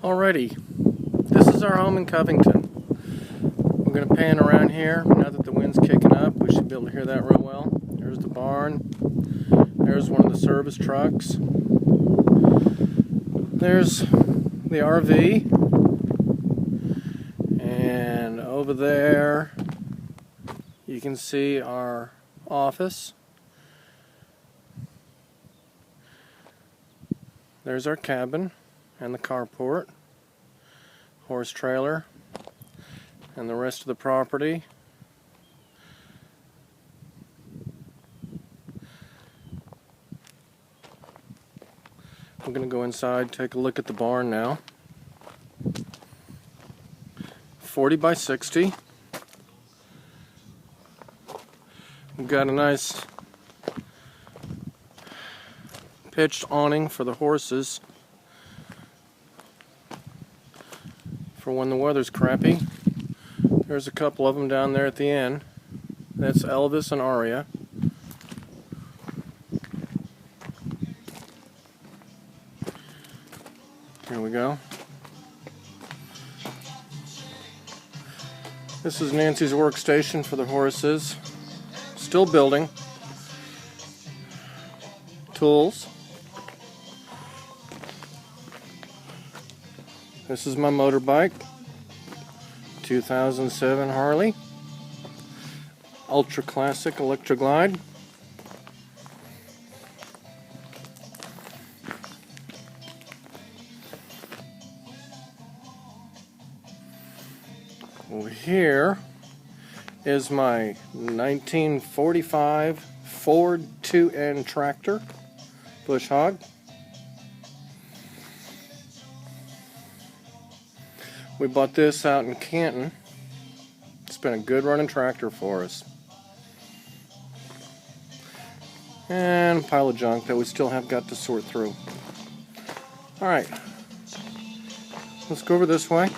Alrighty, this is our home in Covington. We're going to pan around here. Now that the wind's kicking up, we should be able to hear that real well. There's the barn. There's one of the service trucks. There's the RV. And over there, you can see our office. There's our cabin and the carport, horse trailer, and the rest of the property. We're going to go inside, take a look at the barn now. 40 by 60. We've got a nice pitched awning for the horses for when the weather's crappy. There's a couple of them down there at the end. That's Elvis and Aria. Here we go. This is Nancy's workstation for the horses. Still building. Tools. This is my motorbike. 2007 Harley. Ultra Classic Electroglide. Over here is my 1945 Ford 2N tractor, bush hog. We bought this out in Canton. It's been a good running tractor for us. And a pile of junk that we still have got to sort through. Alright, let's go over this way.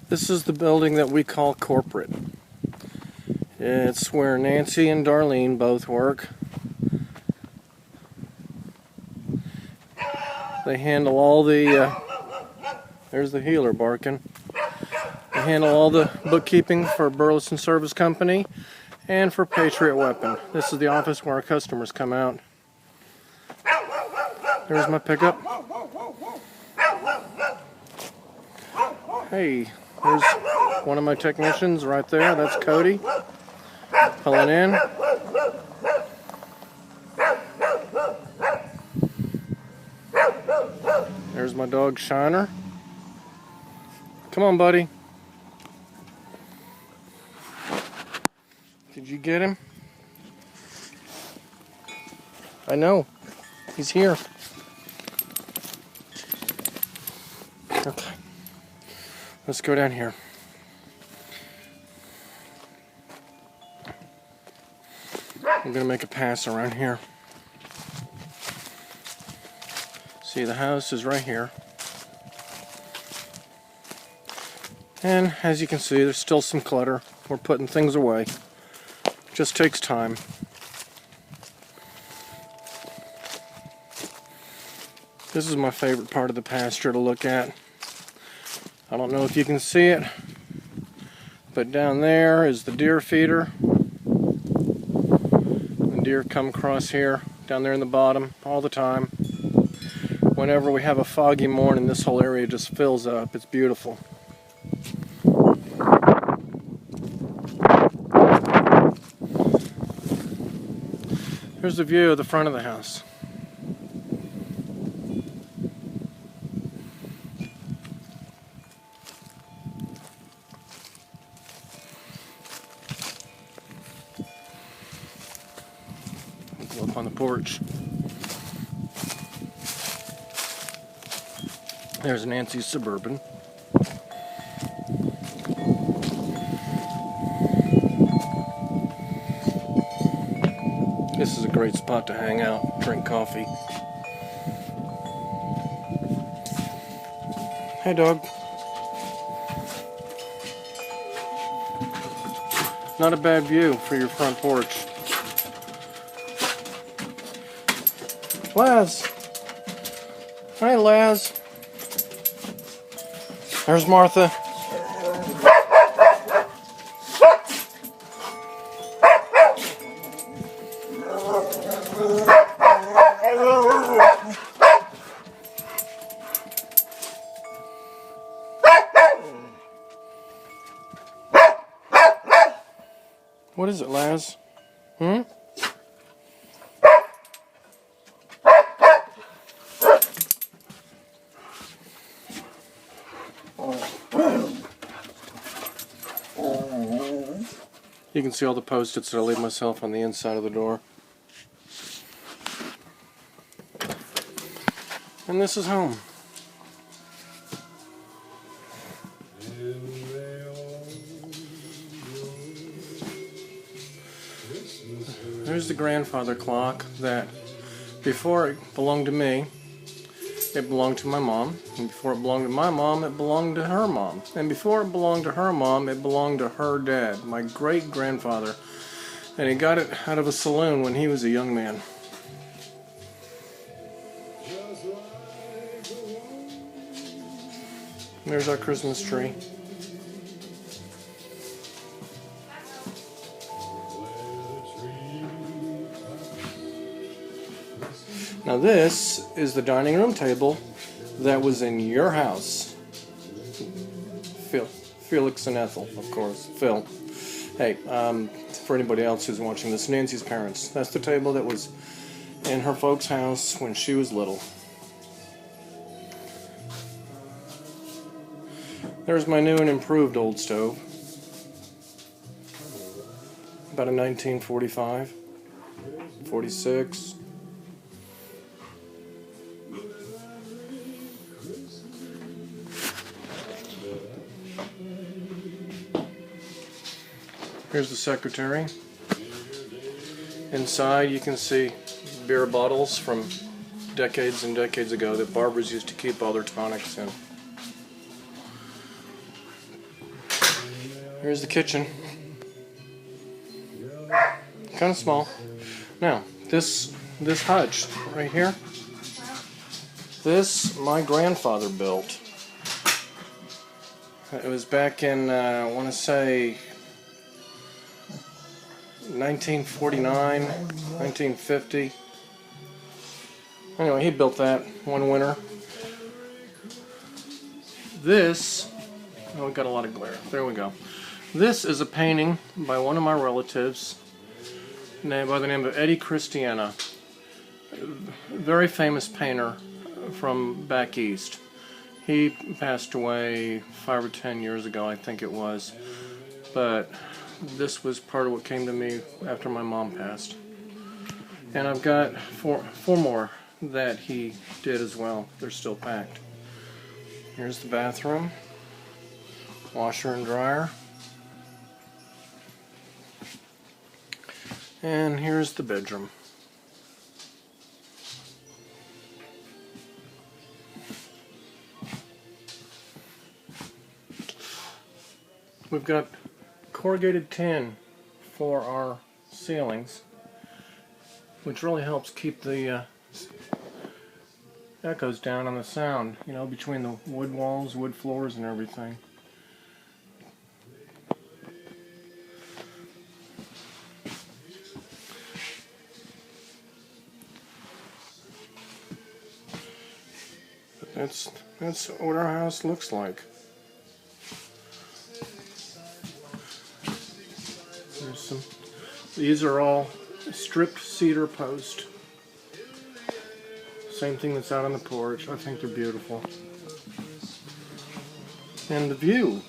This is the building that we call corporate. It's where Nancy and Darlene both work. They handle all the, there's the healer barking. They handle all the bookkeeping for Burleson Service Company and for Patriot Weapon. This is the office where our customers come out. There's my pickup. Hey. There's one of my technicians right there. That's Cody. Pulling in. There's my dog Shiner. Come on, buddy. Did you get him? I know. He's here. Okay. Let's go down here. I'm going to make a pass around here. See, the house is right here. And as you can see, there's still some clutter. We're putting things away. Just takes time. This is my favorite part of the pasture to look at. I don't know if you can see it, but down there is the deer feeder. The deer come across here, down there in the bottom, all the time. Whenever we have a foggy morning, this whole area just fills up. It's beautiful. Here's the view of the front of the house. Up on the porch. There's Nancy's Suburban. This is a great spot to hang out, drink coffee. Hey, dog. Not a bad view for your front porch. Laz. Hi, Laz. There's Martha. What is it, Laz? Hmm? You can see all the post-its that I leave myself on the inside of the door. And this is home. There's the grandfather clock that, before it belonged to me, it belonged to my mom. And before it belonged to my mom, it belonged to her mom. And before it belonged to her mom, it belonged to her dad, my great-grandfather. And he got it out of a saloon when he was a young man. There's our Christmas tree. Now this is the dining room table that was in your house. Felix and Ethel, of course. Phil. Hey, for anybody else who's watching this, Nancy's parents. That's the table that was in her folks' house when she was little. There's my new and improved old stove. About a 1945, 46. Here's the secretary. Inside you can see beer bottles from decades and decades ago that barbers used to keep all their tonics in. Here's the kitchen. Kind of small. Now, this hutch right here, this my grandfather built. It was back in, I want to say, 1949, 1950. Anyway, he built that one winter. This, oh, we got a lot of glare. There we go. This is a painting by one of my relatives by the name of Eddie Christiana. Very famous painter from back east. He passed away 5 or 10 years ago, I think it was. But this was part of what came to me after my mom passed. And I've got four more that he did as well. They're still packed. Here's the bathroom. Washer and dryer. And here's the bedroom. We've got corrugated tin for our ceilings, which really helps keep the echoes down on the sound, you know, between the wood walls, wood floors, and everything. That's what our house looks like. These are all stripped cedar post. Same thing that's out on the porch. I think they're beautiful. And the view.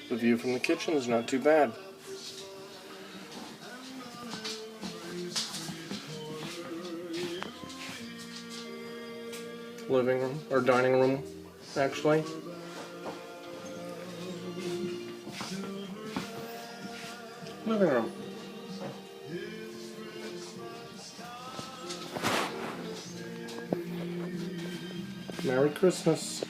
The view from the kitchen is not too bad. Living room, or dining room, actually. living room. Merry Christmas.